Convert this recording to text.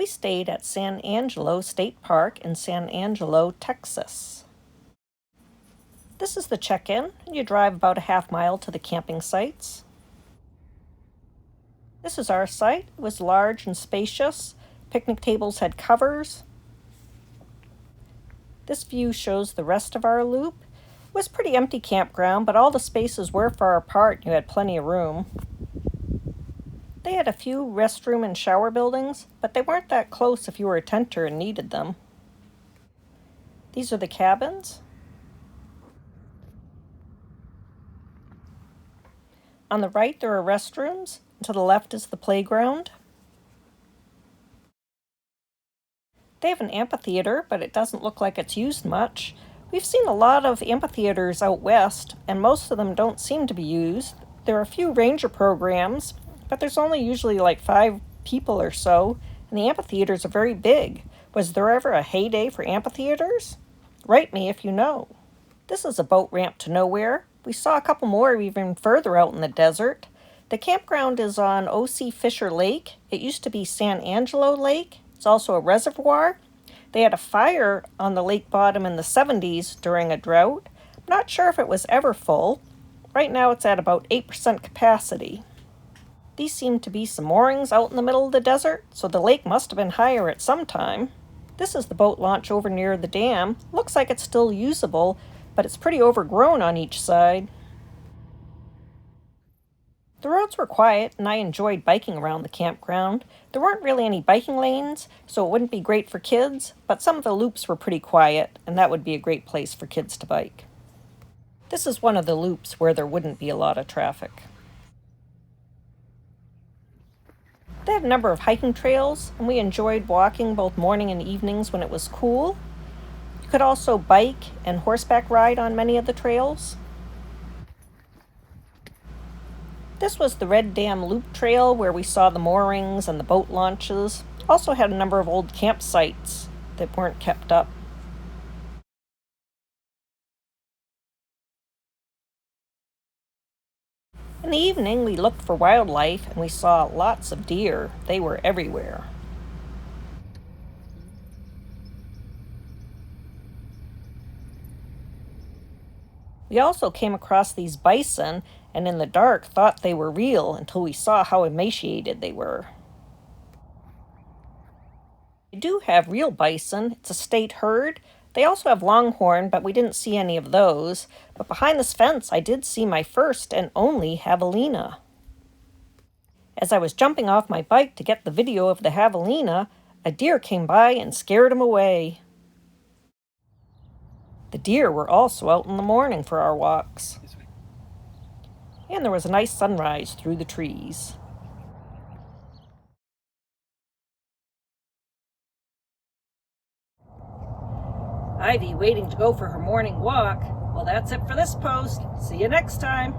stayed at San Angelo State Park in San Angelo, Texas. This is the check-in. You drive about a half mile to the camping sites. This is our site. It was large and spacious. Picnic tables had covers. This view shows the rest of our loop. It was a pretty empty campground, but all the spaces were far apart and you had plenty of room. They had a few restroom and shower buildings, but they weren't that close if you were a tenter and needed them. These are the cabins. On the right there are restrooms, and to the left is the playground. They have an amphitheater, but it doesn't look like it's used much. We've seen a lot of amphitheaters out west, and most of them don't seem to be used. There are a few ranger programs, but there's only usually like 5 people or so, and the amphitheaters are very big. Was there ever a heyday for amphitheaters? Write me if you know. This is a boat ramp to nowhere. We saw a couple more even further out in the desert. The campground is on O.C. Fisher Lake. It used to be San Angelo Lake. It's also a reservoir. They had a fire on the lake bottom in the 70s during a drought. I'm not sure if it was ever full. Right now it's at about 8% capacity. These seem to be some moorings out in the middle of the desert, so the lake must have been higher at some time. This is the boat launch over near the dam. Looks like it's still usable, but it's pretty overgrown on each side. The roads were quiet, and I enjoyed biking around the campground. There weren't really any biking lanes, so it wouldn't be great for kids, but some of the loops were pretty quiet, and that would be a great place for kids to bike. This is one of the loops where there wouldn't be a lot of traffic. They had a number of hiking trails, and we enjoyed walking both morning and evenings when it was cool. You could also bike and horseback ride on many of the trails. This was the Red Dam Loop Trail where we saw the moorings and the boat launches. Also had a number of old campsites that weren't kept up. In the evening, we looked for wildlife and we saw lots of deer. They were everywhere. We also came across these bison and in the dark thought they were real until we saw how emaciated they were. We do have real bison. It's a state herd. They also have longhorn, but we didn't see any of those. But behind this fence, I did see my first and only javelina. As I was jumping off my bike to get the video of the javelina, a deer came by and scared him away. The deer were also out in the morning for our walks. And there was a nice sunrise through the trees. Ivy waiting to go for her morning walk. Well, that's it for this post. See you next time.